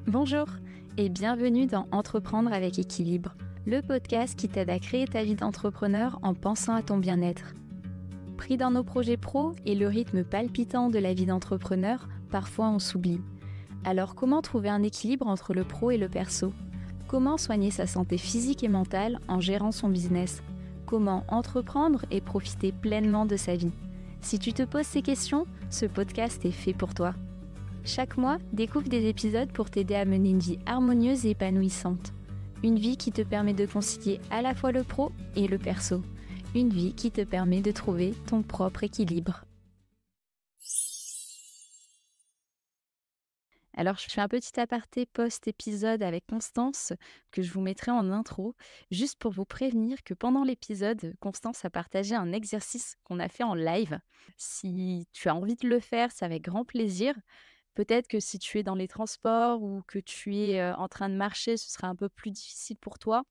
Bonjour et bienvenue dans Entreprendre avec équilibre, le podcast qui t'aide à créer ta vie d'entrepreneur en pensant à ton bien-être. Pris dans nos projets pro et le rythme palpitant de la vie d'entrepreneur, parfois on s'oublie. Alors comment trouver un équilibre entre le pro et le perso ? Comment soigner sa santé physique et mentale en gérant son business ? Comment entreprendre et profiter pleinement de sa vie ? Si tu te poses ces questions, ce podcast est fait pour toi. Chaque mois, découvre des épisodes pour t'aider à mener une vie harmonieuse et épanouissante. Une vie qui te permet de concilier à la fois le pro et le perso. Une vie qui te permet de trouver ton propre équilibre. Alors, je fais un petit aparté post-épisode avec Constance que je vous mettrai en intro, juste pour vous prévenir que pendant l'épisode, Constance a partagé un exercice qu'on a fait en live. Si tu as envie de le faire, c'est avec grand plaisir. Peut-être que si tu es dans les transports ou que tu es en train de marcher, ce sera un peu plus difficile pour toi.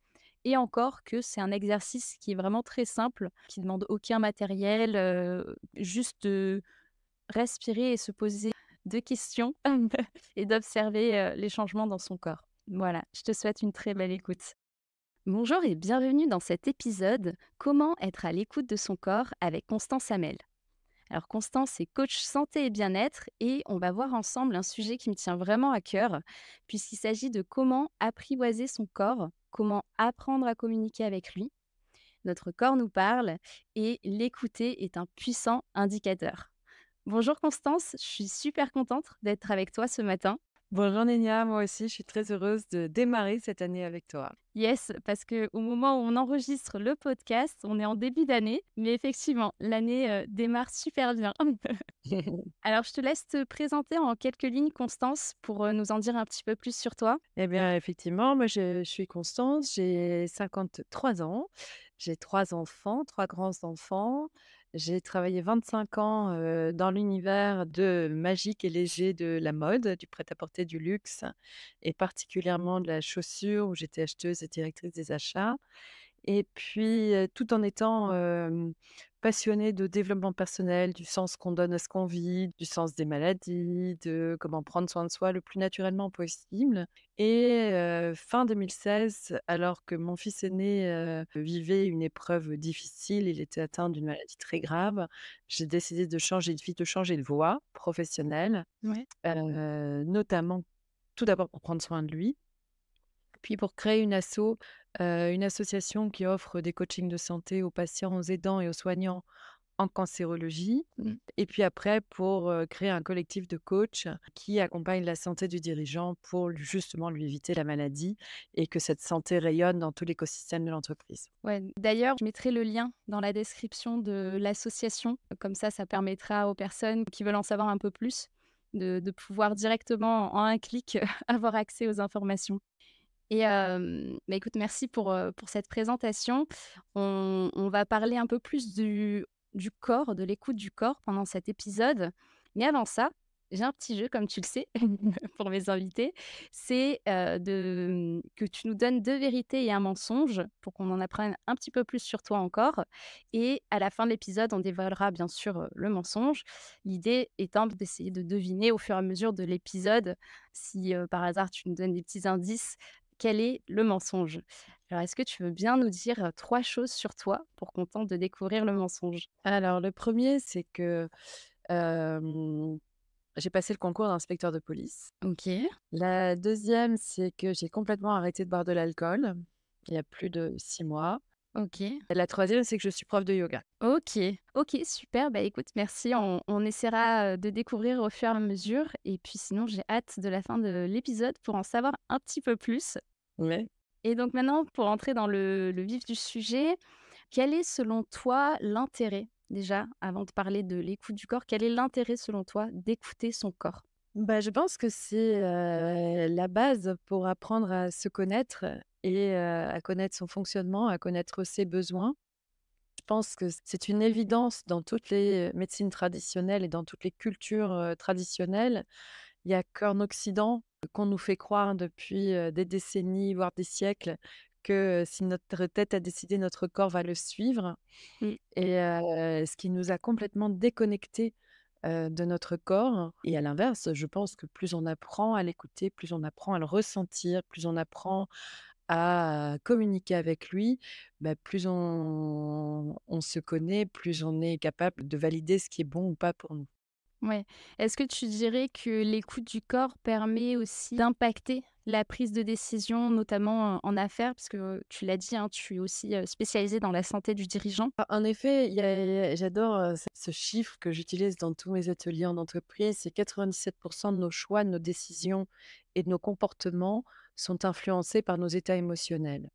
Et encore que c'est un exercice qui est vraiment très simple, qui ne demande aucun matériel, juste de respirer et se poser 2 questions et d'observer, les changements dans son corps. Voilà, je te souhaite une très belle écoute. Bonjour et bienvenue dans cet épisode «Comment être à l'écoute de son corps» avec Constance Hamel. Alors Constance est coach santé et bien-être et on va voir ensemble un sujet qui me tient vraiment à cœur puisqu'il s'agit de comment apprivoiser son corps, comment apprendre à communiquer avec lui. Notre corps nous parle et l'écouter est un puissant indicateur. Bonjour Constance, je suis super contente d'être avec toi ce matin. Bonjour Nénia, moi aussi je suis très heureuse de démarrer cette année avec toi. Yes, parce qu'au moment où on enregistre le podcast, on est en début d'année, mais effectivement, l'année démarre super bien. Alors, je te laisse te présenter en quelques lignes, Constance, pour nous en dire un petit peu plus sur toi. Eh bien effectivement, moi je suis Constance, j'ai 53 ans, j'ai 3 enfants, 3 grands-enfants. J'ai travaillé 25 ans dans l'univers de magique et léger de la mode, du prêt-à-porter, du luxe et particulièrement de la chaussure où j'étais acheteuse et directrice des achats. Et puis, tout en étant, passionnée de développement personnel, du sens qu'on donne à ce qu'on vit, du sens des maladies, de comment prendre soin de soi le plus naturellement possible. Et fin 2016, alors que mon fils aîné, vivait une épreuve difficile, il était atteint d'une maladie très grave, j'ai décidé de changer de vie, de changer de voie professionnelle, Ouais. notamment tout d'abord pour prendre soin de lui, puis pour créer une association qui offre des coachings de santé aux patients, aux aidants et aux soignants en cancérologie. Mm. Et puis après pour, créer un collectif de coachs qui accompagne la santé du dirigeant pour justement lui éviter la maladie et que cette santé rayonne dans tout l'écosystème de l'entreprise. Ouais. D'ailleurs, je mettrai le lien dans la description de l'association. Comme ça permettra aux personnes qui veulent en savoir un peu plus de pouvoir directement, en un clic, avoir accès aux informations. Et écoute, merci pour cette présentation. On va parler un peu plus du corps, de l'écoute du corps pendant cet épisode. Mais avant ça, j'ai un petit jeu, comme tu le sais, pour mes invités. C'est, que tu nous donnes 2 vérités et un mensonge pour qu'on en apprenne un petit peu plus sur toi encore. Et à la fin de l'épisode, on dévoilera bien sûr, le mensonge. L'idée étant d'essayer de deviner au fur et à mesure de l'épisode si, par hasard, tu nous donnes des petits indices, quel est le mensonge? Alors, est-ce que tu veux bien nous dire, 3 choses sur toi pour qu'on tente de découvrir le mensonge? Alors le premier, c'est que, hem, j'ai passé le concours d'inspecteur de police. OK, La deuxième, c'est que j'ai complètement arrêté de boire de l'alcool, il y a plus de 6 mois. OK, Et la troisième, c'est que je suis prof de yoga. OK, OK, super. Bah, écoute, merci. On essaiera, de découvrir au fur et à mesure et puis sinon, j'ai hâte de la fin de l'épisode pour en savoir un petit peu plus. Ouais. Et donc maintenant, pour entrer dans le vif du sujet, quel est selon toi l'intérêt, déjà, avant de parler de l'écoute du corps, quel est l'intérêt selon toi d'écouter son corps? Bah, je pense que c'est, la base pour apprendre à se connaître et à connaître son fonctionnement, à connaître ses besoins. Je pense que c'est une évidence dans toutes les médecines traditionnelles et dans toutes les cultures, traditionnelles. Il y a qu'en Occident qu'on nous fait croire depuis, des décennies, voire des siècles, que si notre tête a décidé, notre corps va le suivre Mmh. et ce qui nous a complètement déconnectés, de notre corps et à l'inverse, je pense que plus on apprend à l'écouter, plus on apprend à le ressentir, plus on apprend à communiquer avec lui, bah, plus on se connaît, plus on est capable de valider ce qui est bon ou pas pour nous. Ouais. Est-ce que tu dirais que l'écoute du corps permet aussi d'impacter la prise de décision, notamment en affaires? Parce que tu l'as dit, hein, tu es aussi spécialisée dans la santé du dirigeant. En effet, il y a j'adore, ce chiffre que j'utilise dans tous mes ateliers en entreprise, c'est 97 de nos choix, de nos décisions et de nos comportements sont influencés par nos états émotionnels.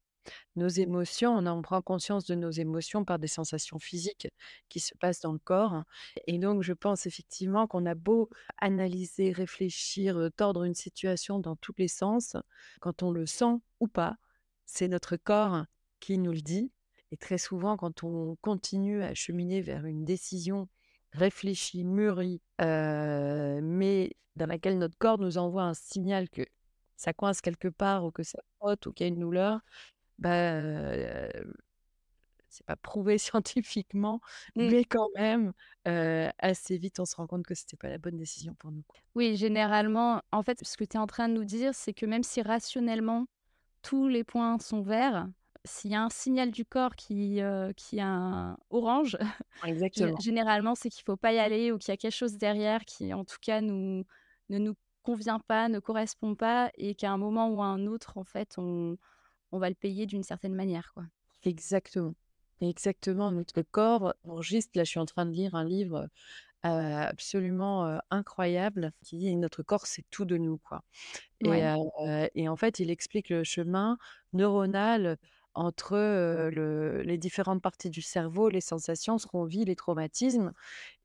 Nos émotions, on prend conscience de nos émotions par des sensations physiques qui se passent dans le corps et donc je pense effectivement qu'on a beau analyser, réfléchir, tordre une situation dans tous les sens, quand on le sent ou pas, c'est notre corps qui nous le dit et très souvent quand on continue à cheminer vers une décision réfléchie, mûrie, mais dans laquelle notre corps nous envoie un signal que ça coince quelque part ou que ça trotte ou qu'il y a une douleur, bah, c'est pas prouvé scientifiquement, Mm. mais quand même, assez vite, on se rend compte que c'était pas la bonne décision pour nous, quoi. Oui, généralement, en fait, ce que tu es en train de nous dire, c'est que même si rationnellement, tous les points sont verts, s'il y a un signal du corps qui est un orange, Exactement. généralement, c'est qu'il faut pas y aller ou qu'il y a quelque chose derrière qui, en tout cas, ne nous convient pas, ne correspond pas et qu'à un moment ou à un autre, en fait, on va le payer d'une certaine manière, quoi. Exactement. Exactement, notre corps enregistre là, je suis en train de lire un livre, absolument, incroyable qui dit: «Notre corps, c'est tout de nous», quoi. Ouais. Et en fait, il explique le chemin neuronal entre, les différentes parties du cerveau, les sensations, ce qu'on vit, les traumatismes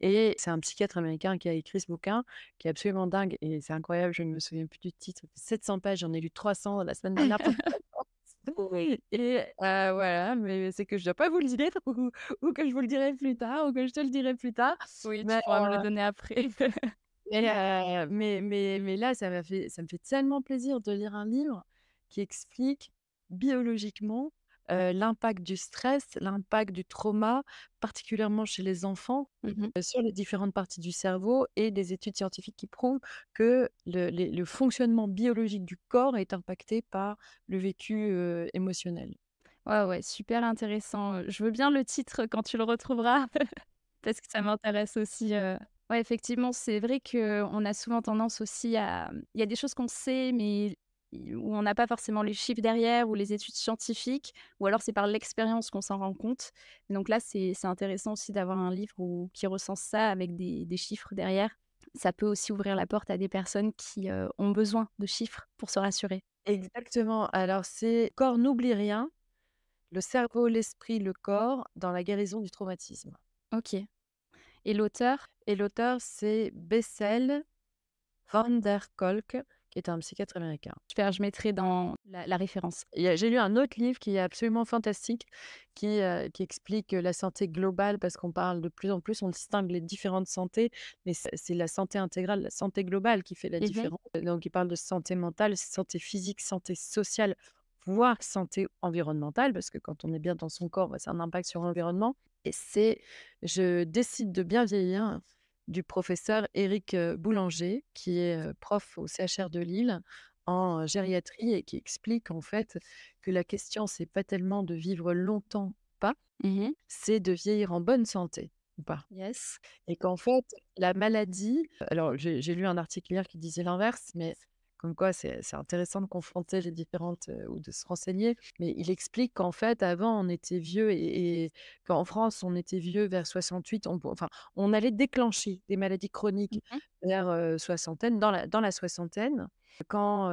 et c'est un psychiatre américain qui a écrit ce bouquin, qui est absolument dingue et c'est incroyable, je ne me souviens plus du titre. 700 pages, j'en ai lu 300 la semaine dernière pour oui et voilà, mais c'est que je dois pas vous le dire ou que je vous le dirai plus tard ou que je te le dirai plus tard. Oui, tu Mais pourras me le donner après. mais là, ça me fait tellement plaisir de lire un livre qui explique biologiquement, l'impact du stress, l'impact du trauma, particulièrement chez les enfants, Mmh. sur les différentes parties du cerveau et des études scientifiques qui prouvent que le fonctionnement biologique du corps est impacté par le vécu, émotionnel. Ouais, ouais, super intéressant, je veux bien le titre quand tu le retrouveras parce que ça m'intéresse aussi. Ouais, effectivement, c'est vrai qu'on a souvent tendance aussi à il y a des choses qu'on sait, mais où on n'a pas forcément les chiffres derrière ou les études scientifiques ou alors c'est par l'expérience qu'on s'en rend compte. Donc là, c'est intéressant aussi d'avoir un livre qui recense ça avec des chiffres derrière. Ça peut aussi ouvrir la porte à des personnes qui, ont besoin de chiffres pour se rassurer. Exactement. Alors c'est corps n'oublie rien, le cerveau, l'esprit, le corps dans la guérison du traumatisme. OK, et l'auteur? Et l'auteur, c'est Bessel van der Kolk, qui est un psychiatre américain. Super, je mettrai dans la référence. J'ai lu un autre livre qui est absolument fantastique, qui explique la santé globale, parce qu'on parle de plus en plus, on distingue les différentes santé, mais c'est la santé intégrale, la santé globale qui fait la Mmh. différence. Donc il parle de santé mentale, santé physique, santé sociale, voire santé environnementale, parce que quand on est bien dans son corps, bah, ça a un impact sur l'environnement. Et c'est «Je décide de bien vieillir» du professeur Éric, Boulanger, qui est, prof au CHR de Lille en gériatrie et qui explique en fait que la question, c'est pas tellement de vivre longtemps ou pas, Mmh. c'est de vieillir en bonne santé ou pas. Yes. Et qu'en fait, la maladie alors j'ai lu un article hier qui disait l'inverse, mais comme quoi c'est intéressant de confronter les différentes, ou de se renseigner. Mais il explique qu'en fait, avant, on était vieux et qu'en France, on était vieux vers 68, on allait déclencher des maladies chroniques Mmh. vers, soixantaine, dans la soixantaine, quand,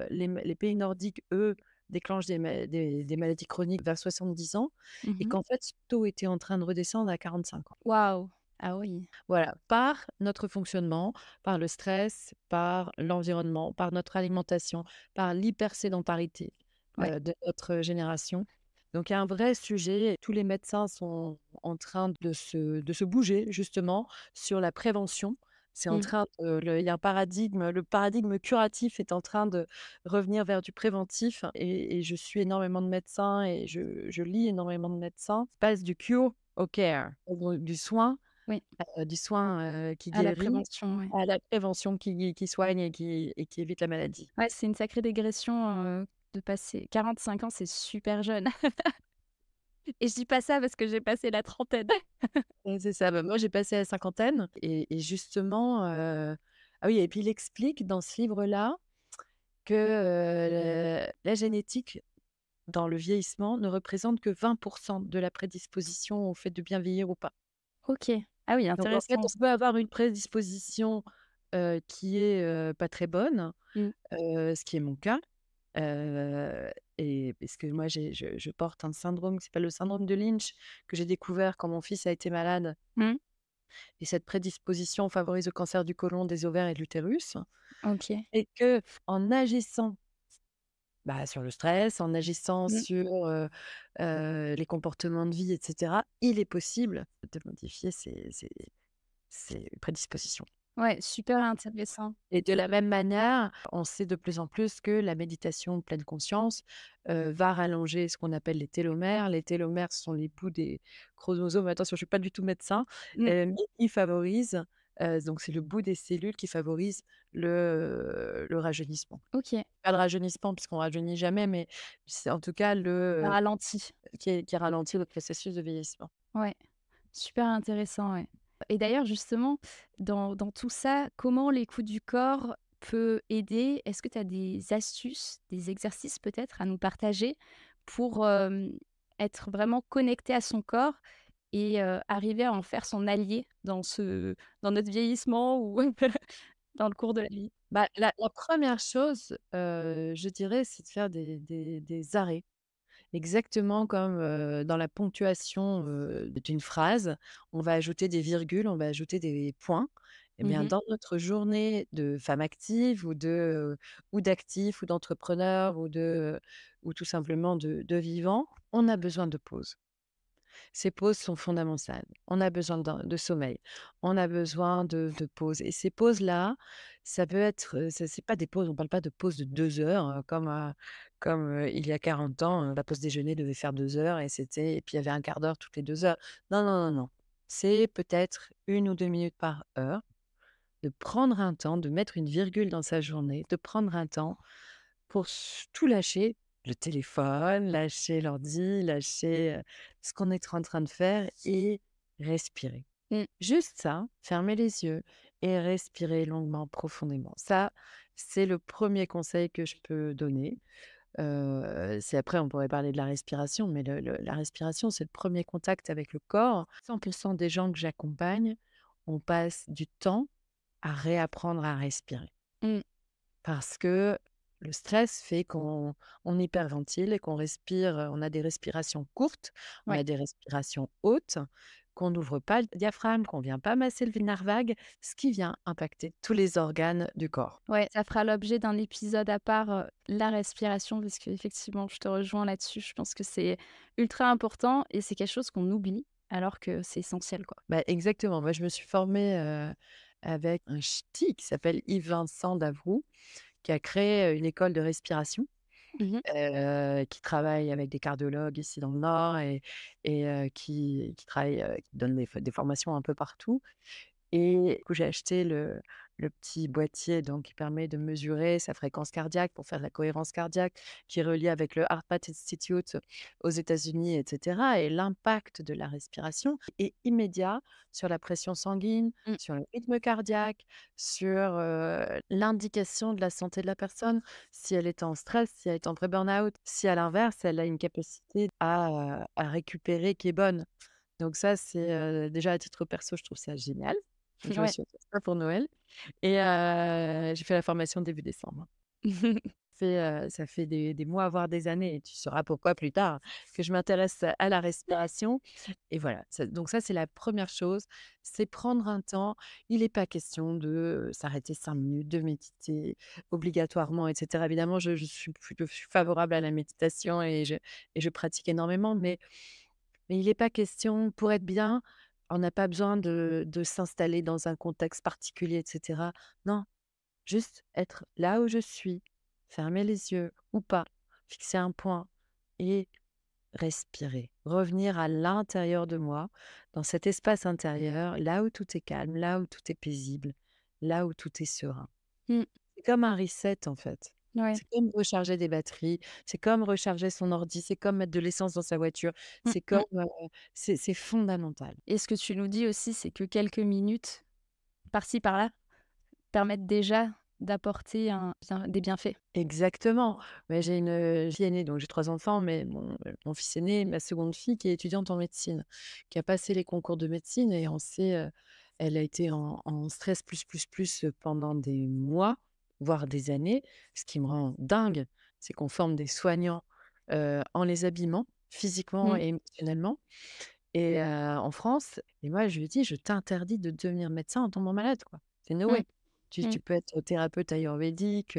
les pays nordiques, eux, déclenchent des maladies chroniques vers 70 ans et Mmh. qu'en fait, ce taux était en train de redescendre à 45 ans. Waouh! Ah oui. Voilà, par notre fonctionnement, par le stress, par l'environnement, par notre alimentation, par l'hypersédentarité, Ouais. de notre génération. Donc il y a un vrai sujet, tous les médecins sont en train de se bouger justement sur la prévention. C'est en Mmh. train il y a un paradigme, le paradigme curatif est en train de revenir vers du préventif et je suis énormément de médecins et je lis énormément de médecins. Passe du cure au care, donc du soin Oui, du soin, qui à la guérit, prévention, ouais. à la prévention qui soigne et qui évite la maladie. Ouais, c'est une sacrée dégression, de passer 45 ans, c'est super jeune. Et je dis pas ça parce que j'ai passé la trentaine. C'est ça. Bah, moi, j'ai passé la cinquantaine et justement, ah oui et puis il explique dans ce livre-là que, la génétique dans le vieillissement ne représente que 20 de la prédisposition au fait de bien vieillir ou pas. OK. Ah oui, Donc en fait, intéressant. on peut avoir une prédisposition, qui est, pas très bonne, Mmh. ce qui est mon cas, et parce que moi je porte un syndrome qui s'appelle le syndrome de Lynch, que j'ai découvert quand mon fils a été malade Mmh. et cette prédisposition favorise le cancer du côlon, des ovaires et de l'utérus OK. et qu'en agissant, bah, sur le stress, en agissant Mmh. sur, les comportements de vie et cetera, il est possible de modifier ces prédispositions. Ouais, super intéressant. Et de la même manière, on sait de plus en plus que la méditation de pleine conscience, va rallonger ce qu'on appelle les télomères. Les télomères, ce sont les bouts des chromosomes. Attention, je suis pas du tout médecin, Mmh. mais ils favorisent, donc c'est le bout des cellules qui favorise le rajeunissement. OK. Pas le rajeunissement puisqu'on rajeunit jamais, mais c'est en tout cas Ça ralentit. qui ralentit le processus de vieillissement. Ouais, super intéressant, ouais. Et d'ailleurs, justement, dans tout ça, comment l'écoute du corps peut aider? Est-ce que tu as des astuces, des exercices peut-être à nous partager pour, être vraiment connecté à son corps et arriver à en faire son allié dans notre vieillissement ou dans le cours de la vie? Bah, la 1re chose, je dirais, c'est de faire des arrêts. Exactement comme, dans la ponctuation, d'une phrase, on va ajouter des virgules, on va ajouter des points. Et bien, Mmh. dans notre journée de femme active ou d'actif ou d'entrepreneur ou tout simplement de vivant, on a besoin de pause. Ces pauses sont fondamentales. On a besoin de sommeil, on a besoin de pauses et ces pauses-là, ça peut être, c'est pas des pauses, on parle pas de pauses de 2 heures, comme il y a 40 ans, la pause déjeuner devait faire 2 heures et puis il y avait un quart d'heure toutes les 2 heures. Non, non, non, non. C'est peut-être 1 ou 2 minutes par heure, de prendre un temps, de mettre une virgule dans sa journée, de prendre un temps pour tout lâcher, le téléphone, lâcher l'ordi, lâcher, ce qu'on est en train de faire et respirer. Mmh. Juste ça, fermer les yeux et respirer longuement, profondément. Ça, c'est le premier conseil que je peux donner. C'est après on pourrait parler de la respiration, mais la respiration, c'est le premier contact avec le corps. 100 des gens que j'accompagne, on passe du temps à réapprendre à respirer. Mmh. Parce que le stress fait qu'on hyperventile et qu'on respire, on a des respirations courtes, on Ouais. a des respirations hautes, qu'on n'ouvre pas le diaphragme, qu'on vient pas masser le nerf vague, ce qui vient impacter tous les organes du corps. Ouais, ça fera l'objet d'un épisode à part, la respiration, parce qu'effectivement, je te rejoins là-dessus. Je pense que c'est ultra important et c'est quelque chose qu'on oublie alors que c'est essentiel, quoi. Bah, exactement, moi je me suis formée, avec un ch'ti qui s'appelle Yves Vincent Davoust, qui a créé, une école de respiration. Mmh. Qui travaille avec des cardiologues ici dans le Nord et qui travaille, qui donne des formations un peu partout. Et du coup, j'ai acheté le petit boîtier donc qui permet de mesurer sa fréquence cardiaque pour faire de la cohérence cardiaque, qui est relié avec le HeartMath Institute aux États-Unis et cetera et l'impact de la respiration est immédiat sur la pression sanguine, Mmh. sur le rythme cardiaque, sur, l'indication de la santé de la personne, si elle est en stress, si elle est en pré-burnout, si à l'inverse, elle a une capacité à récupérer qui est bonne. Donc ça, c'est, déjà à titre perso, je trouve ça génial. Je me Ouais. suis offert ça pour Noël et j'ai fait la formation début décembre. Ça fait des mois, voire des années et tu sauras pourquoi plus tard, que je m'intéresse à la respiration et voilà, donc ça, c'est la première chose, c'est prendre un temps. Il n'est pas question de, s'arrêter 5 minutes, de méditer obligatoirement et cetera. Évidemment, je suis favorable à la méditation et je pratique énormément, mais il n'est pas question pour être bien, on n'a pas besoin de s'installer dans un contexte particulier et cetera. Non, juste être là où je suis, fermer les yeux ou pas, fixer un point et respirer, revenir à l'intérieur de moi, dans cet espace intérieur, là où tout est calme, là où tout est paisible, là où tout est serein. Mmh. C'est comme un reset, en fait. Ouais. C'est comme recharger des batteries, c'est comme recharger son ordi, c'est comme mettre de l'essence dans sa voiture, Mmh c'est comme, mh. c'est fondamental. Et ce que tu nous dis aussi, c'est que quelques minutes, par-ci par-là, permettent déjà d'apporter des bienfaits. Exactement. Mais j'ai une, fille aînée, donc j'ai 3 enfants, mais mon fils aîné, ma seconde fille qui est étudiante en médecine, qui a passé les concours de médecine et on sait, elle a été en stress pendant des mois, voire des années. Ce qui me rend dingue, c'est qu'on forme des soignants, en les habillement, physiquement Mmh. et émotionnellement et en France et moi je lui dis: «Je t'interdis de devenir médecin en tombant malade, quoi. C'est no Mmh. way. Tu Mmh. tu peux être thérapeute ayurvédique,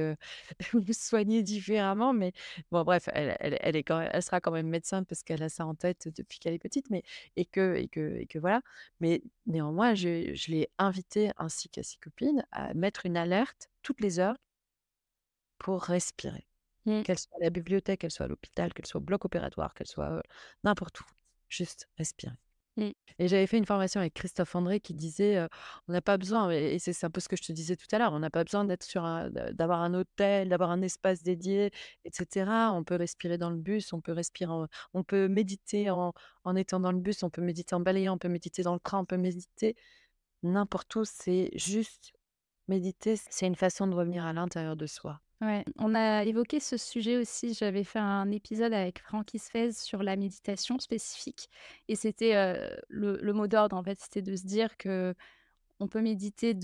ou soigner différemment», mais bon bref, elle est quand même elle sera quand même médecin parce qu'elle a ça en tête depuis qu'elle est petite, mais et que voilà. Mais néanmoins, je l'ai invitée ainsi qu'à ses copines à mettre une alerte toutes les heures pour respirer. Mmh. Qu'elle soit à la bibliothèque, qu'elle soit à l'hôpital, qu'elle soit au bloc opératoire, qu'elle soit, n'importe où. Juste respirer. Mmh. Et j'avais fait une formation avec Christophe André qui disait, on n'a pas besoin et c'est un peu ce que je te disais tout à l'heure, on n'a pas besoin d'être sur un d'avoir un hôtel, d'avoir un espace dédié et cetera. On peut respirer dans le bus, on peut respirer on peut méditer en étant dans le bus, on peut méditer en balayant, on peut méditer dans le train, on peut méditer n'importe où. C'est juste méditer, c'est une façon de revenir à l'intérieur de soi. Ouais, on a évoqué ce sujet aussi. J'avais fait un épisode avec Francky Sfez sur la méditation spécifique et c'était, le mot d'ordre, en fait, c'était de se dire que on peut méditer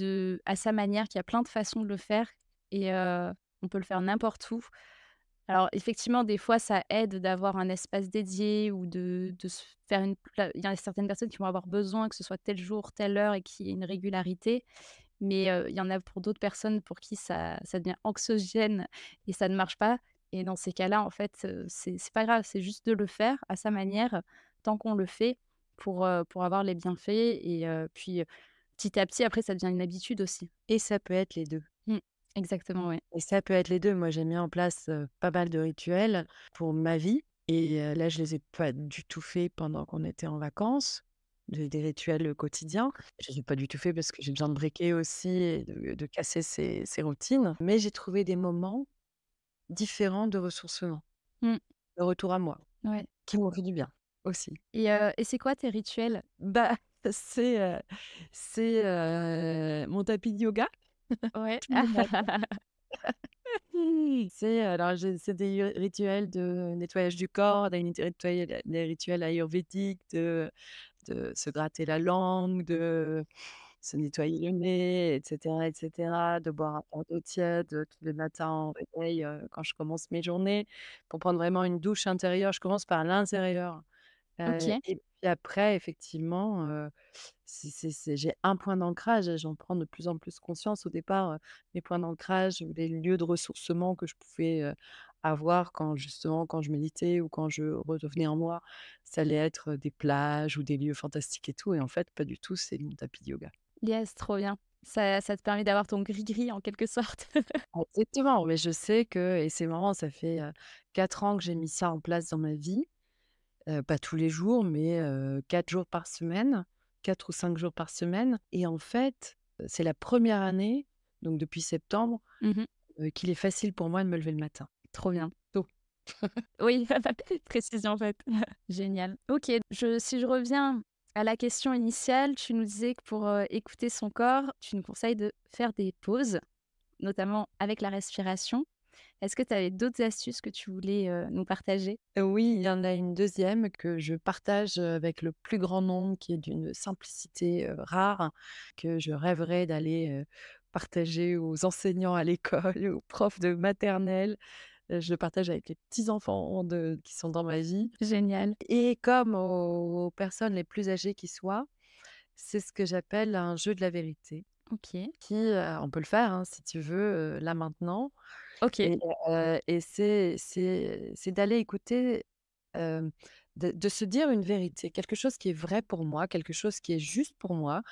à sa manière, qu'il y a plein de façons de le faire et on peut le faire n'importe où. Alors effectivement, des fois, ça aide d'avoir un espace dédié ou de se faire une pla il y a certaines personnes qui vont avoir besoin que ce soit tel jour, telle heure et qu'il y ait une régularité. Mais il y en a pour d'autres personnes pour qui ça devient anxiogène et ça ne marche pas et dans ces cas-là, en fait, c'est pas grave, c'est juste de le faire à sa manière, tant qu'on le fait pour avoir les bienfaits et puis, petit à petit, après, ça devient une habitude aussi. Et ça peut être les 2. Mmh. Exactement, ouais. Et ça peut être les 2. Moi, j'ai mis en place, pas mal de rituels pour ma vie et là, je les ai pas du tout fait pendant qu'on était en vacances, des rituels, quotidiens. Je les ai pas du tout fait parce que j'ai besoin de briquer aussi et de casser ces routines. Mais j'ai trouvé des moments différents de ressourcement, Mmh. de retour à moi, Ouais qui m'ont fait du bien aussi. et c'est quoi tes rituels? Bah, c'est, heu mon tapis de yoga Ouais. tous les matins. C'est des rituels de nettoyage du corps, des rituels ayurvédiques, de se gratter la langue, de se nettoyer le nez et cetera, de boire un verre d'eau tiède, tous les matins au réveil, quand je commence mes journées, pour prendre vraiment une douche intérieure. Je commence par l'intérieur. OK. Et puis après effectivement, j'ai un point d'ancrage et j'en prends de plus en plus conscience. Au départ, mes points d'ancrage ou les lieux de ressourcement que je pouvais, avoir quand je méditais ou quand je redevenais en moi, ça allait être, des plages ou des lieux fantastiques et tout et en fait pas du tout, c'est mon tapis de yoga. Yes, trop bien. Ça te permet d'avoir ton gris-gris en quelque sorte. Exactement, mais je sais que et c'est marrant, ça fait, 4 ans que j'ai mis ça en place dans ma vie. Pas tous les jours, mais 4 jours par semaine, 4 ou 5 jours par semaine et en fait, c'est la première année, donc depuis septembre, Mmh. qu'il est facile pour moi de me lever le matin, Trop bien. tôt. Oui, précision faite. Génial. OK, si je reviens à la question initiale, tu nous disais que pour, écouter son corps, tu nous conseilles de faire des pauses, notamment avec la respiration. Est-ce que tu avais d'autres astuces que tu voulais, nous partager? Oui, il y en a une deuxième que je partage, avec le plus grand nombre, qui est d'une simplicité, rare, que je rêverais d'aller, partager aux enseignants à l'école, aux profs de maternelle. Je le partage avec les petits-enfants qui sont dans ma vie Génial. et comme aux personnes les plus âgées qui soient. C'est ce que j'appelle un jeu de la vérité OK. qui, on peut le faire, hein, si tu veux, là maintenant OK. et c'est d'aller écouter, hem, de se dire une vérité, quelque chose qui est vrai pour moi, quelque chose qui est juste pour moi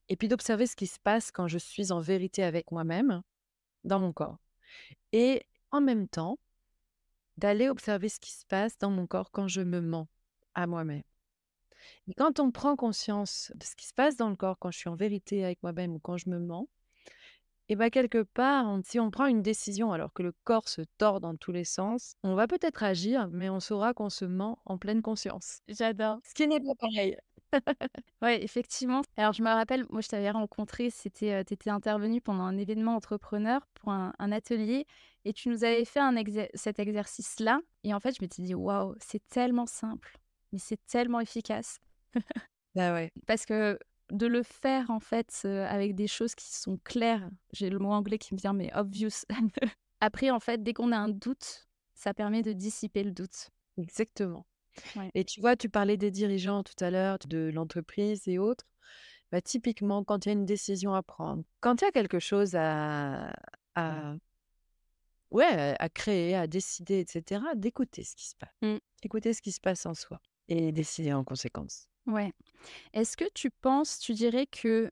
et puis d'observer ce qui se passe quand je suis en vérité avec moi-même, dans mon corps et en même temps, d'aller observer ce qui se passe dans mon corps quand je me mens à moi-même. Et quand on prend conscience de ce qui se passe dans le corps quand je suis en vérité avec moi-même ou quand je me mens, et bah, quelque part, si on prend une décision alors que le corps se tord dans tous les sens, on va peut-être agir, mais on saura qu'on se ment en pleine conscience. J'adore. Ce qui n'est pas pareil. Ouais, effectivement. Alors je me rappelle, moi je t'avais rencontré, c'était, tu étais intervenue pendant un événement entrepreneur pour un atelier et tu nous avais fait cet exercice-là et en fait je m'étais dit: «Waouh, c'est tellement simple, mais c'est tellement efficace». Bah ouais. Parce que de le faire en fait, avec des choses qui sont claires, j'ai le mot anglais qui me vient, mais obvious. Après en fait, dès qu'on a un doute, ça permet de dissiper le doute. Exactement. Ouais. Et tu vois, tu parlais des dirigeants tout à l'heure, de l'entreprise et autres. Bah, typiquement, quand il y a une décision à prendre, quand il y a quelque chose à ouais, à créer, à décider et cetera, d'écouter ce qui se passe. Mmh. Écouter ce qui se passe en soi et décider en conséquence. Ouais. Est-ce que tu dirais que,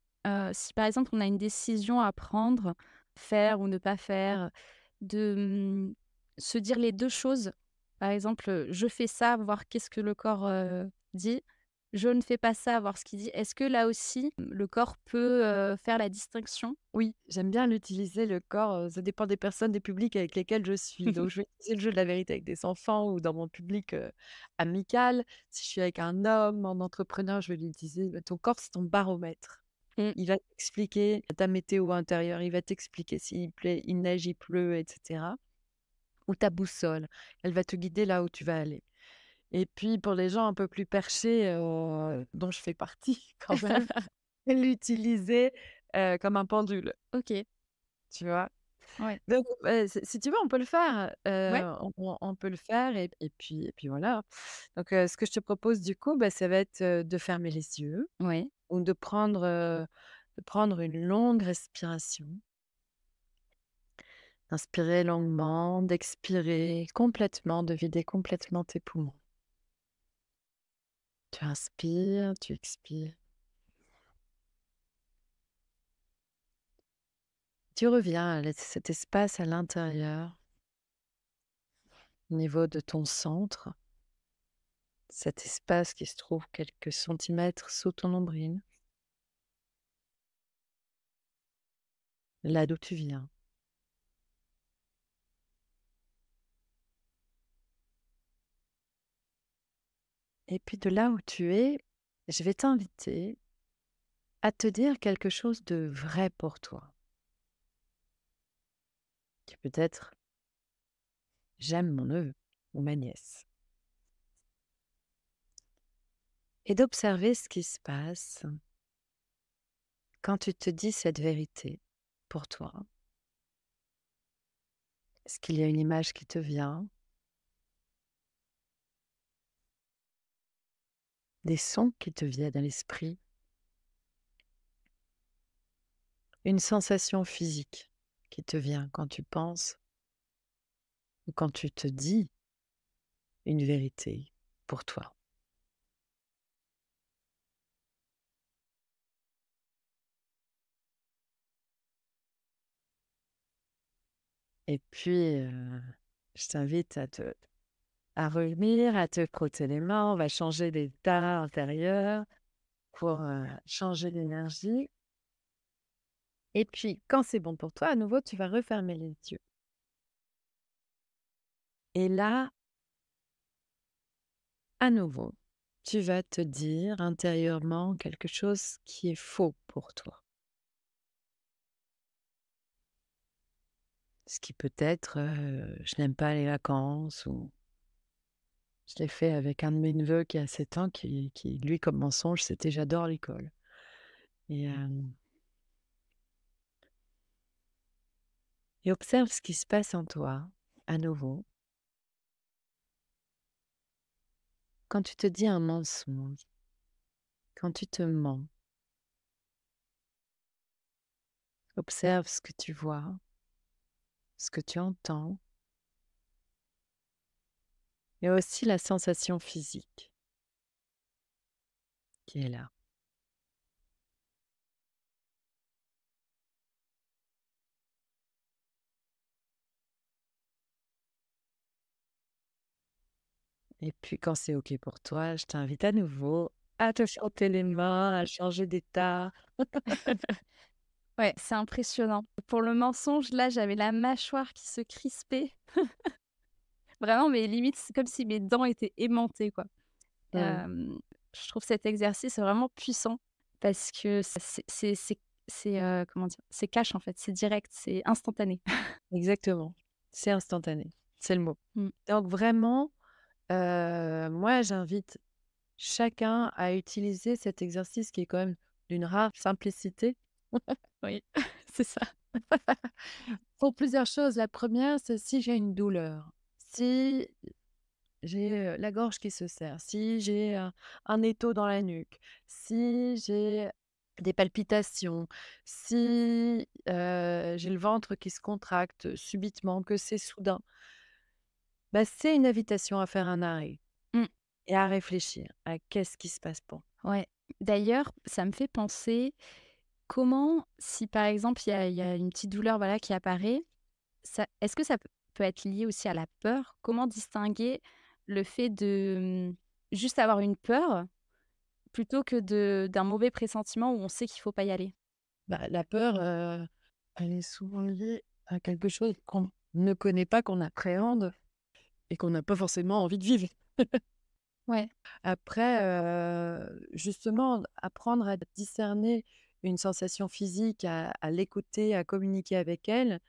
si par exemple on a une décision à prendre, faire ou ne pas faire, de, se dire les 2 choses, par exemple, «Je fais ça», voir qu'est-ce que le corps, dit. «Je ne fais pas ça», voir ce qu'il dit. Est-ce que là aussi, le corps peut, faire la distinction? Oui, j'aime bien l'utiliser le corps, ça dépend des personnes, des publics avec lesquels je suis. Donc je vais utiliser le jeu de la vérité avec des enfants ou dans mon public, amical. Si je suis avec un homme, en entrepreneur, je vais lui utiliser bah, ton corps, c'est ton baromètre. Mmh. Il va t'expliquer ta météo intérieure, il va t'expliquer il neige, il pleut et cetera. Ou ta boussole, elle va te guider là où tu vas aller. Et puis pour les gens un peu plus perchés, dont je fais partie quand même, l'utiliser, comme un pendule, OK, tu vois? ouais. Donc si tu veux, on peut le faire, Ouais, on peut le faire et puis voilà. Donc ce que je te propose du coup, bah, ça va être, de fermer les yeux ouais. ou de prendre une longue respiration. D'inspirer longuement, d'expirer complètement, de vider complètement tes poumons. Tu inspires, tu expires. Tu reviens à cet espace à l'intérieur, au niveau de ton centre, cet espace qui se trouve quelques centimètres sous ton nombril, là d'où tu viens. Et puis de là où tu es, je vais t'inviter à te dire quelque chose de vrai pour toi, qui peut être j'aime mon neveu ou ma nièce, et d'observer ce qui se passe quand tu te dis cette vérité pour toi. Est-ce qu'il y a une image qui te vient? Des sons qui te viennent à l'esprit? Une sensation physique qui te vient quand tu penses ou quand tu te dis une vérité pour toi? Et puis, je t'invite à revenir, à te frotter les mains. On va changer d'état intérieur pour, changer d'énergie. Et puis, quand c'est bon pour toi, à nouveau, tu vas refermer les yeux. Et là, à nouveau, tu vas te dire intérieurement quelque chose qui est faux pour toi. Ce qui peut être, je n'aime pas les vacances ou je l'ai fait avec un de mes neveux qui a 7 ans qui lui comme mensonge, c'était: «J'adore l'école» et observe ce qui se passe en toi, à nouveau, quand tu te dis un mensonge, quand tu te mens. Observe ce que tu vois, ce que tu entends et aussi la sensation physique qui est là. Et puis quand c'est OK pour toi, je t'invite à nouveau à te frotter les mains, à changer d'état. Ouais, c'est impressionnant. Pour le mensonge, là, j'avais la mâchoire qui se crispait. Vraiment, mais limite, c'est comme si mes dents étaient aimantées, quoi. Mmh. Je trouve cet exercice vraiment puissant parce que comment dire? C'est cash, en fait, c'est direct, c'est instantané. Exactement, c'est instantané, c'est le mot. Mmh. Donc vraiment, moi j'invite chacun à utiliser cet exercice qui est quand même d'une rare simplicité. Oui, c'est ça. Pour plusieurs choses. La première, c'est si j'ai une douleur, si j'ai, la gorge qui se serre, si j'ai un étau dans la nuque, si j'ai des palpitations, si, j'ai le ventre qui se contracte subitement, que c'est soudain, bah, c'est une invitation à faire un arrêt Mmh. et à réfléchir à qu'est-ce qui se passe pour Ouais. D'ailleurs, ça me fait penser, comment si, par exemple, il y a une petite douleur, voilà, qui apparaît, ça est-ce que ça peut être lié aussi à la peur? Comment distinguer le fait de, juste avoir une peur, plutôt que d'un mauvais pressentiment où on sait qu'il faut pas y aller? bah, la peur, elle est souvent liée à quelque chose qu'on ne connaît pas, qu'on appréhende et qu'on n'a pas forcément envie de vivre. Ouais. Après, justement, apprendre à discerner une sensation physique, à l'écouter, à communiquer avec elle,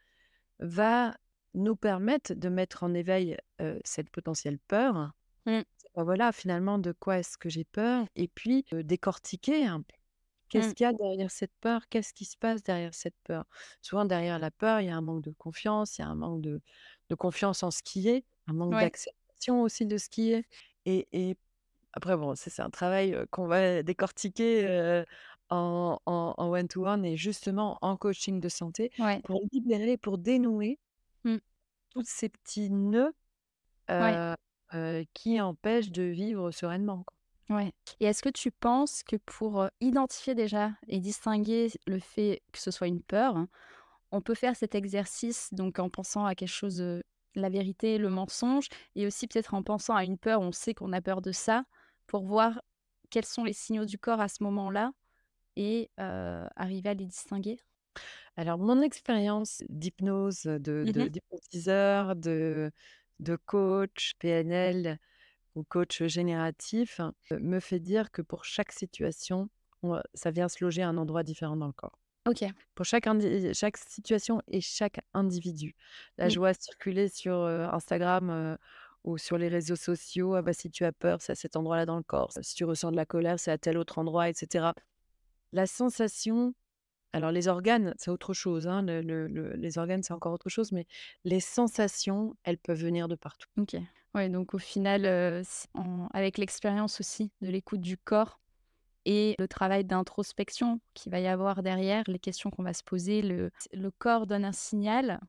va nous permettre de mettre en éveil, cette potentielle peur. Mmh. Bah, voilà, finalement, de quoi est-ce que j'ai peur? Et puis, décortiquer un peu. Qu'est-ce Mmh. qu'il y a derrière cette peur? Qu'est-ce qui se passe derrière cette peur? Souvent, derrière la peur, il y a un manque de confiance, il y a un manque de confiance en ce qui est, un manque Ouais. d'acceptation aussi de ce qui est. Et après bon, ça c'est un travail, qu'on va décortiquer, en one to one et justement en coaching de santé Ouais. pour libérer, pour dénouer Mmh. tous ces petits nœuds, Ouais. heu qui empêchent de vivre sereinement, quoi. Ouais, et est-ce que tu penses que pour, identifier déjà et distinguer le fait que ce soit une peur, hein, on peut faire cet exercice donc en pensant à quelque chose, la vérité, le mensonge, et aussi peut-être en pensant à une peur, on sait qu'on a peur de ça, pour voir quels sont les signaux du corps à ce moment-là et arriver à les distinguer? Alors mon expérience d'hypnose, Mmh. d'hypnotiseur, de coach PNL ou coach génératif, me fait dire que pour chaque situation, ça vient se loger à un endroit différent dans le corps. OK. Pour chaque situation et chaque individu. Là, Mmh. je vois circuler sur, Instagram, ou sur les réseaux sociaux: «Ah bah, si tu as peur, c'est à cet endroit-là dans le corps. Si tu ressens de la colère, c'est à tel autre endroit» et cetera. La sensation, alors les organes, c'est autre chose, hein, les organes, c'est encore autre chose, mais les sensations, elles peuvent venir de partout. OK. Ouais, donc au final, avec l'expérience aussi de l'écoute du corps et le travail d'introspection qu'il va y avoir derrière, les questions qu'on va se poser, le corps donne un signal,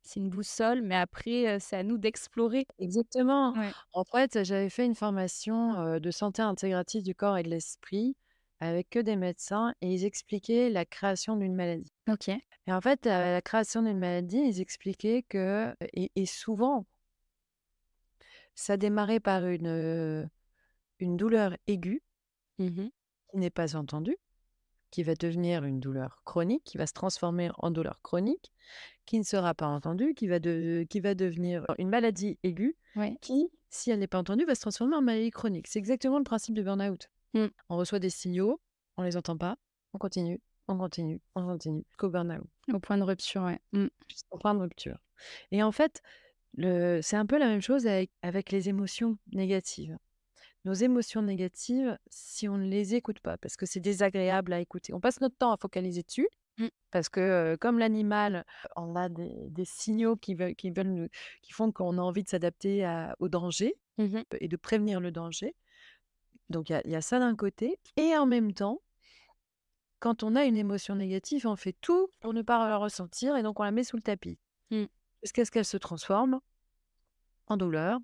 c'est une boussole, mais après, c'est à nous d'explorer. Exactement. Ouais. En fait, j'avais fait une formation, de santé intégrative du corps et de l'esprit avec que des médecins et ils expliquaient la création d'une maladie. OK. Et en fait, la création d'une maladie, ils expliquaient que et souvent, ça démarrait par une douleur aiguë Mmh. qui n'est pas entendue, qui va devenir une douleur chronique, qui va se transformer en douleur chronique, qui ne sera pas entendue, qui va devenir une maladie aiguë Ouais. qui, si elle n'est pas entendue, va se transformer en maladie chronique. C'est exactement le principe du burn-out. Mmh. On reçoit des signaux, on les entend pas, on continue, on continue, on continue, jusqu'au burn-out, Au point de rupture, ouais. Mmh. jusqu'au point de rupture. Et en fait, c'est un peu la même chose avec les émotions négatives. Nos émotions négatives, si on ne les écoute pas, parce que c'est désagréable à écouter, on passe notre temps à focaliser dessus, Mmh. parce que, comme l'animal, on a des signaux qui font qu'on a envie de s'adapter au danger, Mmh. et de prévenir le danger. Donc il y a ça d'un côté et en même temps, quand on a une émotion négative, on fait tout pour ne pas la ressentir et donc on la met sous le tapis. Mmh. Jusqu'à ce qu'elle se transforme en douleur,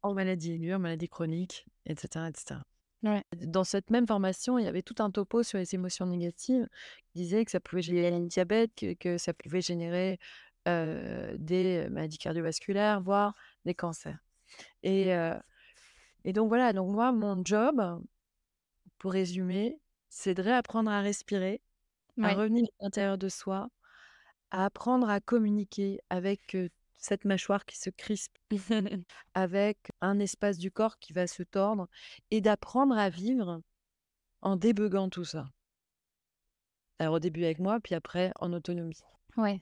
en maladie aiguë, en maladie chronique et cetera et cetera. Ouais. Dans cette même formation, il y avait tout un topo sur les émotions négatives, qui disait que ça pouvait générer le diabète, que ça pouvait générer, des maladies cardiovasculaires, voire des cancers. Et Et donc voilà, donc moi, mon job, pour résumer, c'est de réapprendre à respirer, à Ouais. revenir à l'intérieur de soi, à apprendre à communiquer avec, cette mâchoire qui se crispe, avec un espace du corps qui va se tordre et d'apprendre à vivre en débuguant tout ça. Alors au début avec moi, puis après en autonomie. Ouais.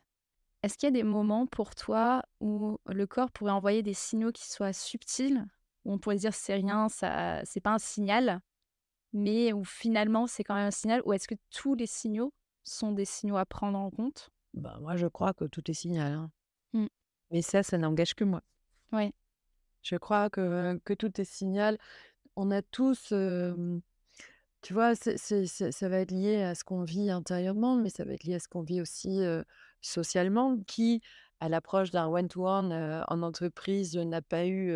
Est-ce qu'il y a des moments pour toi où le corps pourrait envoyer des signaux qui soient subtils, où on pourrait dire: «C'est rien, ça c'est pas un signal», mais où finalement c'est quand même un signal? Ou est-ce que tous les signaux sont des signaux à prendre en compte? Bah, moi je crois que tout est signal, hein. Mmh. Mais ça n'engage que moi. Ouais, Je crois que tout est signal. On a tous, tu vois, ça va être lié à ce qu'on vit intérieurement, mais ça va être lié à ce qu'on vit aussi, socialement. Qui, à l'approche d'un one to one, en entreprise, n'a pas eu,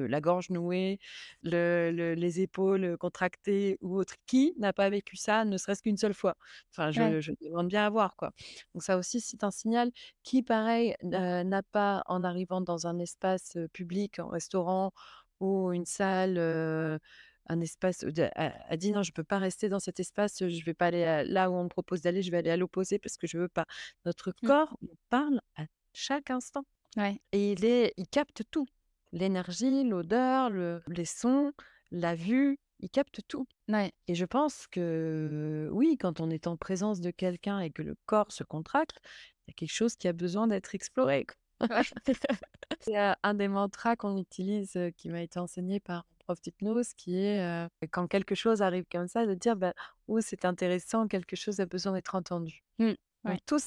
la gorge nouée, les épaules, contractées ou autre? Qui n'a pas vécu ça, ne serait-ce qu'une seule fois? Enfin, ouais, je demande bien à voir, quoi. Donc ça aussi, c'est un signal. Qui, pareil, n'a pas, en arrivant dans un espace, public, en restaurant ou une salle, un espace, a dit: «Non, je ne peux pas rester dans cet espace, je vais pas aller là où on me propose d'aller, je vais aller à l'opposé parce que je veux pas». Notre mmh, corps nous parle à chaque instant ouais, et il capte tout. L'énergie, l'odeur, les sons, la vue, il capte tout ouais, et je pense que oui, quand on est en présence de quelqu'un et que le corps se contracte, il y a quelque chose qui a besoin d'être exploré, quoi. ouais. C'est, un des mantras qu'on utilise, qui m'a été enseigné par un prof d'hypnose qui est, quand quelque chose arrive comme ça, de dire: «Bah, oh, c'est intéressant, quelque chose a besoin d'être entendu». Mmh, Donc ouais, tous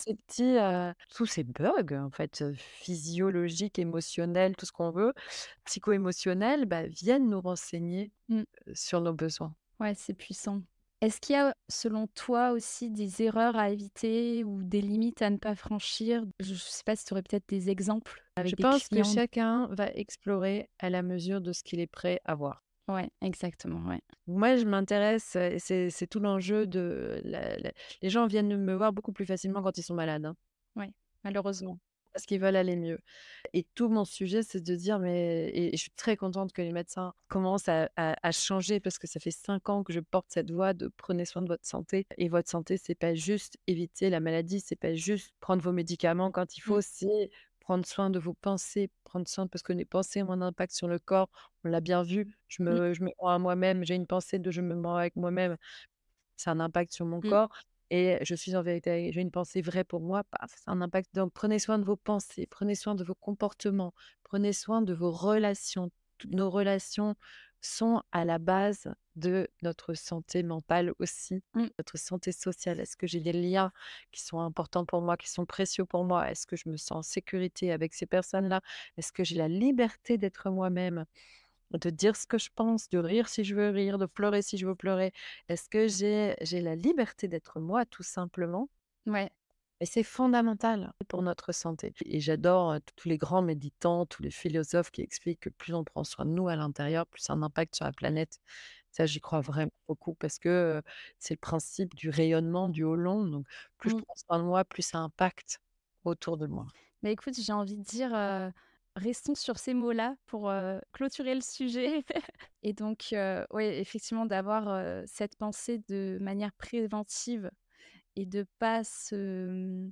ces bugs, en fait, physiologiques, émotionnels, tout ce qu'on veut, psycho-émotionnels, bah, viennent nous renseigner, mmh, sur nos besoins. ouais, c'est puissant. Est-ce qu'il y a, selon toi aussi, des erreurs à éviter ou des limites à ne pas franchir? Je sais pas si tu aurais peut-être des exemples Je avec des pense que clients? chacun va explorer à la mesure de ce qu'il est prêt à voir. Ouais, exactement, ouais. Moi, je m'intéresse, et c'est tout l'enjeu de la les gens viennent me voir beaucoup plus facilement quand ils sont malades, hein, Ouais, malheureusement. parce qu'ils veulent aller mieux et tout mon sujet, c'est de dire mais et je suis très contente que les médecins commencent à changer parce que ça fait 5 ans que je porte cette voix de: «Prenez soin de votre santé» et votre santé, c'est pas juste éviter la maladie, c'est pas juste prendre vos médicaments quand il Mmh, faut, c'est prendre soin de vos pensées, prendre soin parce que les pensées ont un impact sur le corps. On l'a bien vu, mmh, je me mens à moi-même, j'ai une pensée de je me mens avec moi-même, ça a un impact sur mon mmh. corps et je suis en vérité j'ai une pensée vraie pour moi, paf, ça a un impact. Donc prenez soin de vos pensées, prenez soin de vos comportements, prenez soin de vos relations. Toutes nos relations sont à la base de notre santé mentale aussi, Mmh. notre santé sociale. Est-ce que j'ai des liens qui sont importants pour moi, qui sont précieux pour moi? Est-ce que je me sens en sécurité avec ces personnes-là? Est-ce que j'ai la liberté d'être moi-même? De dire ce que je pense, de rire si je veux rire, de pleurer si je veux pleurer. Est-ce que j'ai la liberté d'être moi tout simplement? Ouais, Et c'est fondamental pour notre santé et j'adore, tous les grands méditants, tous les philosophes qui expliquent que plus on prend soin de nous à l'intérieur, plus ça a un impact sur la planète. Ça, j'y crois vraiment beaucoup parce que, c'est le principe du rayonnement du haut long, donc plus je mmh. prends soin de moi, plus ça impacte autour de moi. Bah, écoute, j'ai envie de dire, restons sur ces mots-là pour, clôturer le sujet et donc ouais, effectivement d'avoir, cette pensée de manière préventive et de pas se,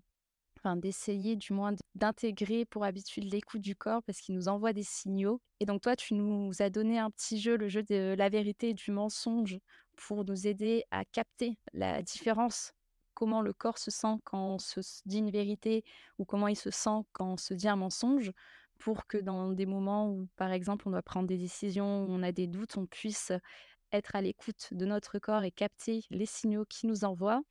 enfin d'essayer du moins d'intégrer pour habitude l'écoute du corps parce qu'il nous envoie des signaux et donc toi, tu nous as donné un petit jeu, le jeu de la vérité et du mensonge pour nous aider à capter la différence. Comment le corps se sent quand on dit une vérité ou comment il se sent quand on se dit un mensonge pour que dans des moments où, par exemple, on doit prendre des décisions, où on a des doutes, on puisse être à l'écoute de notre corps et capter les signaux qu'il nous envoie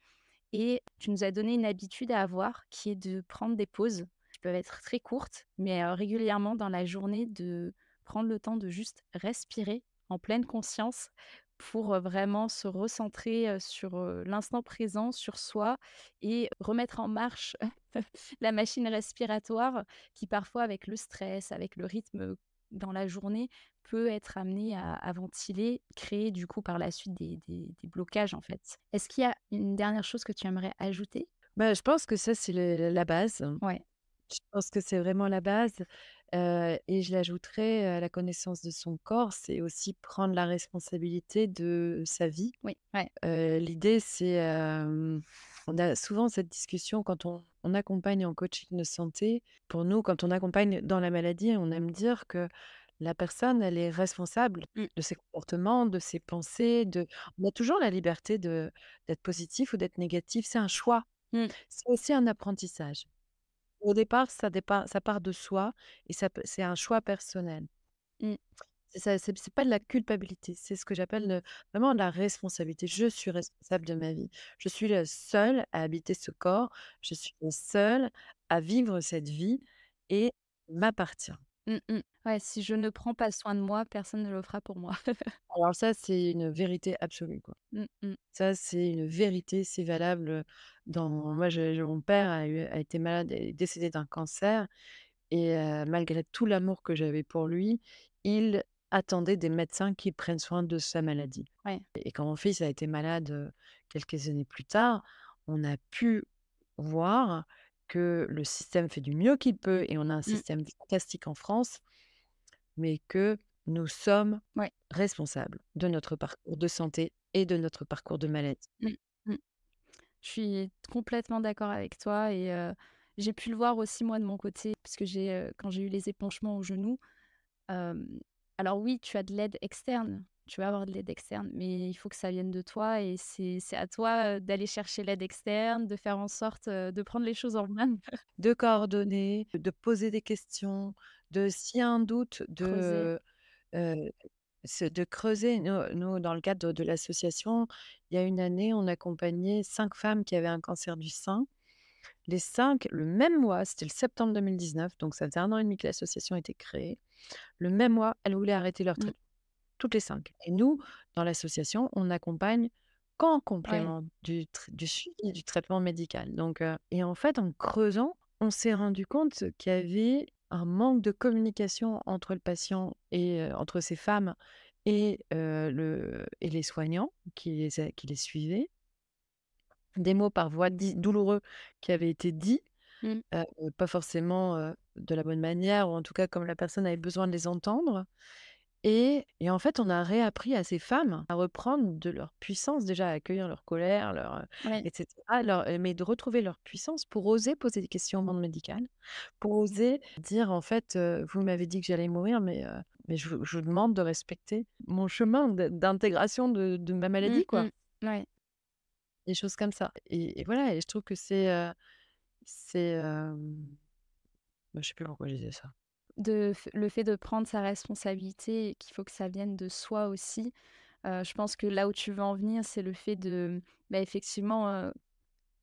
et tu nous as donné une habitude à avoir qui est de prendre des pauses qui peuvent être très courtes, mais régulièrement dans la journée, de prendre le temps de juste respirer en pleine conscience pour, vraiment se recentrer, sur, l'instant présent, sur soi et remettre en marche la machine respiratoire qui parfois avec le stress, avec le rythme dans la journée, peut être amenée à ventiler, créer du coup par la suite des blocages en fait. Est-ce qu'il y a une dernière chose que tu aimerais ajouter? Bah, je pense que ça, c'est le la base. Ouais. Je pense que c'est vraiment la base, et je l'ajouterais à la connaissance de son corps, c'est aussi prendre la responsabilité de sa vie. Oui, ouais. L'idée, c'est, on a souvent cette discussion quand on accompagne en coaching de santé. Pour nous, quand on accompagne dans la maladie, on aime dire que la personne, elle est responsable Mmh, de ses comportements, de ses pensées, on a toujours la liberté d'être positif ou d'être négatif, c'est un choix. mmh, C'est aussi un apprentissage. Au départ, ça part de soi et c'est un choix personnel. mmh, C'est ça, c'est pas de la culpabilité, c'est ce que j'appelle, vraiment de la responsabilité. Je suis responsable de ma vie. Je suis la seule à habiter ce corps, je suis la seule à vivre cette vie et m'appartient. mmh, mmh. Ouais, si je ne prends pas soin de moi, personne ne le fera pour moi. Alors ça, c'est une vérité absolue, quoi. Mmh, mmh. Ça, c'est une vérité, c'est valable, dans moi, mon père a été malade et est décédé d'un cancer. Et malgré tout l'amour que j'avais pour lui, il attendait des médecins qui prennent soin de sa maladie. Ouais. Et quand mon fils a été malade, quelques années plus tard, on a pu voir que le système fait du mieux qu'il peut et on a un Mmh, système fantastique en France, mais que nous sommes ouais. responsables de notre parcours de santé et de notre parcours de maladie. Mmh, mmh. Je suis complètement d'accord avec toi et j'ai pu le voir aussi moi de mon côté parce que quand j'ai eu les épanchements au genou, hem, alors oui, tu as de l'aide externe, tu vas avoir de l'aide externe, mais il faut que ça vienne de toi et c'est à toi, d'aller chercher l'aide externe, de faire en sorte, de prendre les choses en main, De coordonner, de poser des questions, de s'il y a un doute, creuser. heu c'est de creuser. Nous, dans le cadre de l'association, il y a une année, on accompagnait 5 femmes qui avaient un cancer du sein. Les 5, le même mois, c'était le septembre 2019, donc ça faisait 1 an et demi que l'association était créée. Le même mois, elles voulaient arrêter leur Mmh, traitement, toutes les 5. Et nous, dans l'association, on accompagne qu'en ouais. complément du suivi du traitement médical. Donc et en fait, en creusant, on s'est rendu compte qu'il y avait un manque de communication entre le patient et entre ces femmes et les soignants qui les suivaient. Des mots par voie douloureux qui avaient été dits, Mmh, pas forcément, de la bonne manière ou en tout cas comme la personne avait besoin de les entendre. Et en fait, on a réappris à ces femmes à reprendre de leur puissance, déjà à accueillir leur colère, ouais. et cetera, mais de retrouver leur puissance pour oser poser des questions au monde médical, pour oser dire: «En fait, vous m'avez dit que j'allais mourir, mais je vous demande de respecter mon chemin d'intégration de ma Mmh, maladie, quoi». mmh, ouais. Des choses comme ça et voilà et je trouve que c'est, je sais plus pourquoi je disais ça. Le fait de prendre sa responsabilité et qu'il faut que ça vienne de soi aussi. Je pense que là où tu veux en venir, c'est le fait de, bah, effectivement,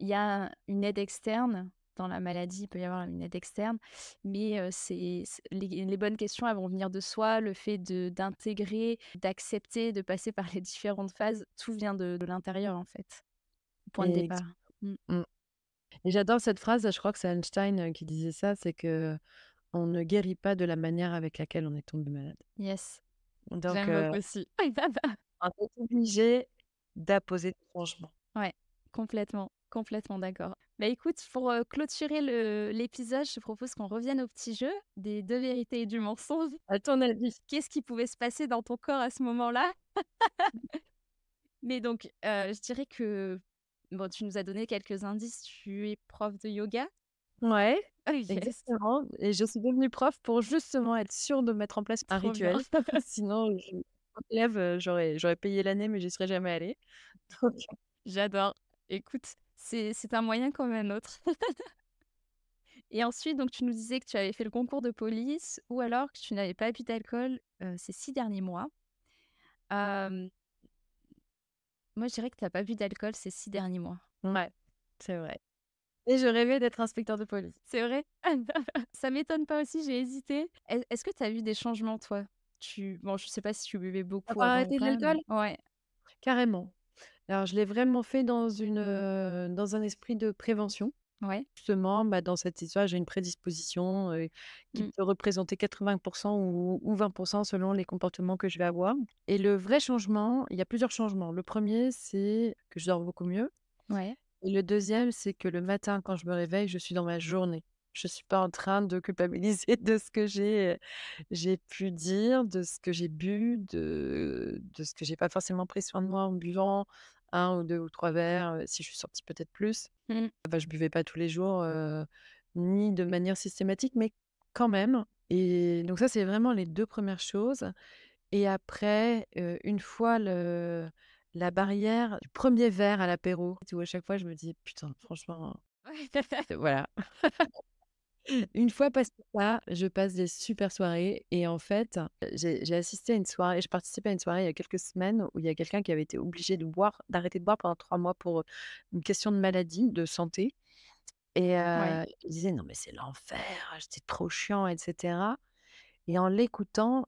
il y a une aide externe dans la maladie, il peut y avoir une aide externe, mais c'est les bonnes questions, elles vont venir de soi. Le fait d'intégrer, d'accepter, de passer par les différentes phases, tout vient de l'intérieur, en fait. Point de Ex départ. Mmh. mmh et j'adore cette phrase, je crois que c'est Einstein, qui disait ça, c'est que on ne guérit pas de la manière avec laquelle on est tombé malade. Yes, Donc j'aime beaucoup aussi. on est obligé d'apposer des changements. Ouais, complètement, complètement d'accord. Bah, écoute, pour, clôturer l'épisode, je te propose qu'on revienne au petit jeu des 2 vérités et du mensonge. À ton avis? Qu'est-ce qui pouvait se passer dans ton corps à ce moment-là? Mais donc, je dirais que, bon, tu nous as donné quelques indices, tu es prof de yoga? Ouais, Oh yes, exactement et je suis devenue prof pour justement être sûre de mettre en place un trop bien. rituel. Sinon, élève, j'aurais payé l'année, mais j'y serais jamais allée. Donc J'adore. Écoute, c'est un moyen comme un autre. Et ensuite, donc tu nous disais que tu avais fait le concours de police ou alors que tu n'avais pas bu d'alcool, ces 6 derniers mois. Hem Moi, je dirais que tu as pas bu d'alcool ces 6 derniers mois. ouais, c'est vrai et je rêvais d'être inspecteur de police. C'est vrai? Ça m'étonne pas aussi, j'ai hésité. Est-ce que tu as vu des changements, toi? Bon, je sais pas si tu buvais beaucoup Avoir avant ou arrêté pas, mais l'alcool? ouais. Carrément. Alors je l'ai vraiment fait dans un esprit de prévention. Ouais. Justement, dans cette histoire, j'ai une prédisposition, qui Mmh. peut représenter 80 ou 20 selon les comportements que je vais avoir et le vrai changement, il y a plusieurs changements. Le premier, c'est que je dors beaucoup mieux Ouais. et le deuxième, c'est que le matin, quand je me réveille, je suis dans ma journée. Je suis pas en train de culpabiliser de ce que j'ai pu dire, de ce que j'ai bu, de ce que j'ai pas forcément pris soin de moi en buvant un ou 2 ou 3 verres, si je suis sortie peut-être plus. Mmh. Bah, je buvais pas tous les jours, ni de manière systématique, mais quand même. Et donc ça, c'est vraiment les 2 premières choses. Et après, une fois la barrière du premier verre à l'apéro, où à chaque fois je me dis: «Putain, franchement», voilà. Une fois passé ça, je passe des super soirées et en fait, j'ai assisté à une soirée je participais à une soirée il y a quelques semaines où il y a quelqu'un qui avait été obligé d'arrêter de boire pendant 3 mois pour, une question de maladie, de santé. Et Ouais. il disait: «Non mais c'est l'enfer, c'était trop chiant» et cetera. Et en l'écoutant,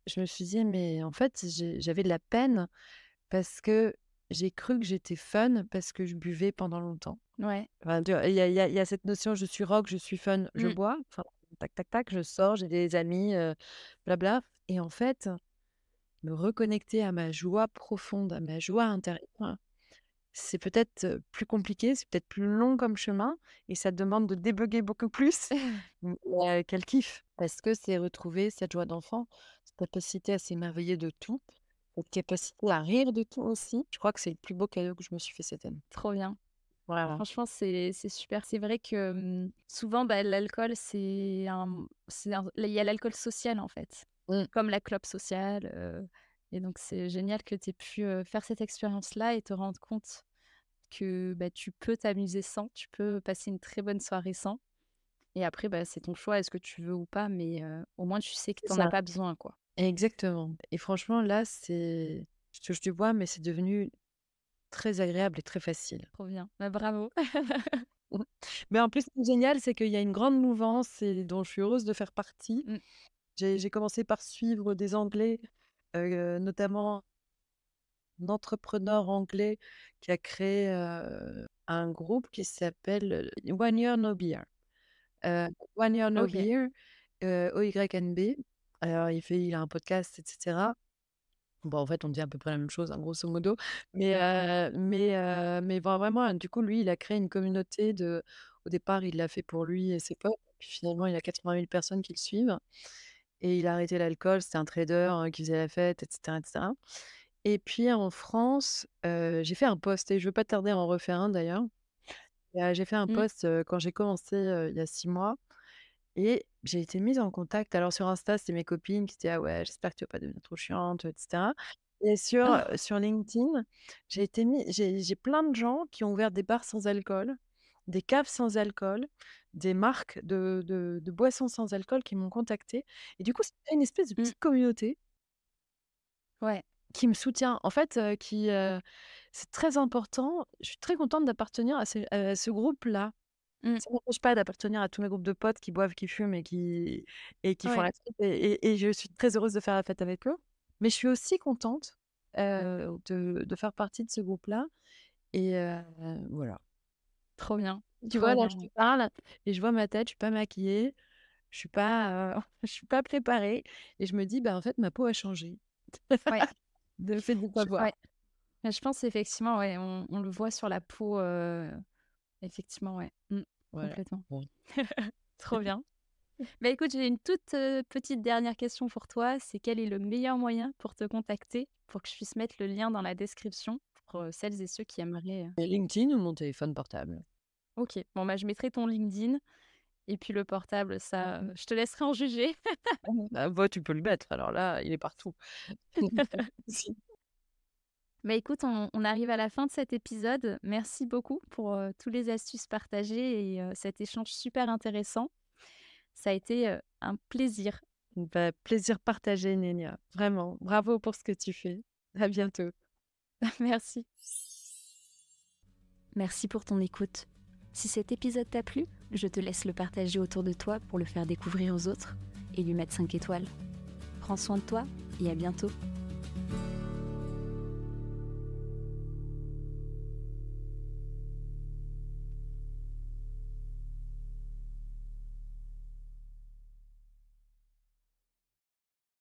je me suis dit: «Mais en fait, j'avais de la peine parce que j'ai cru que j'étais fun parce que je buvais pendant longtemps». Ouais. Enfin, tu vois? Il y a cette notion: je suis rock, je suis fun, je Mmh. bois, enfin, tac, tac, tac, je sors, j'ai des amis, blabla. Et en fait, me reconnecter à ma joie profonde, à ma joie intérieure, c'est peut-être, plus compliqué, c'est peut-être plus long comme chemin et ça demande de débugger beaucoup plus, mais quel kiff! Parce que c'est retrouver cette joie d'enfant, cette capacité à s'émerveiller de tout, cette capacité à rire de tout aussi. Je crois que c'est le plus beau cadeau que je me suis fait cette année. Trop bien. Voilà. Franchement, c'est super. C'est vrai que, souvent, bah, l'alcool, il y a l'alcool social, en fait, Mmh, comme la clope sociale, et donc c'est génial que tu aies pu, faire cette expérience-là et te rendre compte que, bah, tu peux t'amuser sans, tu peux passer une très bonne soirée sans et après, bah, c'est ton choix, est-ce que tu veux ou pas, mais au moins tu sais que c'est tu en as ça. pas besoin, quoi. Exactement. Et franchement, là, je touche du bois, mais c'est devenu très agréable et très facile. Trop bien. Bah, bravo. Mmh. Mais en plus, ce qui est génial, c'est qu'il y a une grande mouvance et dont je suis heureuse de faire partie. Mmh. J'ai commencé par suivre des Anglais, notamment un entrepreneur anglais qui a créé, un groupe qui s'appelle, One Year No Beer. Heu, One Year No OK. Beer, OYNB. Alors il a un podcast et cetera. Bon, en fait, on dit à peu près la même chose, hein, grosso modo. Mais vraiment, du coup, lui, il a créé une communauté au départ, il l'a fait pour lui et ses potes. Puis finalement, il a 80 000 personnes qui le suivent et il a arrêté l'alcool. C'était un trader, qui faisait la fête et cetera et cetera. Et puis en France, j'ai fait un post et je veux pas tarder à en refaire un d'ailleurs. J'ai fait un Mmh. post, quand j'ai commencé, il y a 6 mois et j'ai été mise en contact. Alors sur Insta, c'est mes copines qui disaient: «Ah ouais, j'espère que tu vas pas devenir trop chiante», et cetera. Et sur LinkedIn, j'ai plein de gens qui ont ouvert des bars sans alcool, des caves sans alcool, des marques de boissons sans alcool qui m'ont contactée. Et du coup, c'est une espèce de Mmh. petite communauté Ouais. qui me soutient. En fait, c'est très important. Je suis très contente d'appartenir à ce groupe-là. Mmh. Ça m'empêche pas d'appartenir à tous mes groupes de potes qui boivent, qui fument et qui font Ouais. la fête et je suis très heureuse de faire la fête avec eux. Mais je suis aussi contente, de faire partie de ce groupe-là et voilà. Trop bien. Tu vois, Trop là, bien. je te parle et je vois ma tête, je suis pas maquillée, je suis pas, je suis pas préparée et je me dis: «Bah, en fait, ma peau a changé». Ouais. Le fait de ne pas Ouais. boire. Mais je pense effectivement, ouais, on le voit sur la peau, effectivement, ouais. Mmh. Voilà. Complètement. Bon. Trop bien. Bah, écoute, j'ai une toute, petite dernière question pour toi. C'est quel est le meilleur moyen pour te contacter? Pour que je puisse mettre le lien dans la description pour, celles et ceux qui aimeraient, Et LinkedIn ou mon téléphone portable. OK. Bon, bah, je mettrai ton LinkedIn et puis le portable, ça, je te laisserai en juger. Ah bah, tu peux le mettre, alors là, il est partout. Si. Bah, écoute, on arrive à la fin de cet épisode. Merci beaucoup pour, tous les astuces partagées et cet échange super intéressant. Ça a été, un plaisir. Bah, plaisir partagé, Nénia. Vraiment, bravo pour ce que tu fais. À bientôt. Merci. Merci pour ton écoute. Si cet épisode t'a plu, je te laisse le partager autour de toi pour le faire découvrir aux autres et lui mettre 5 étoiles. Prends soin de toi et à bientôt.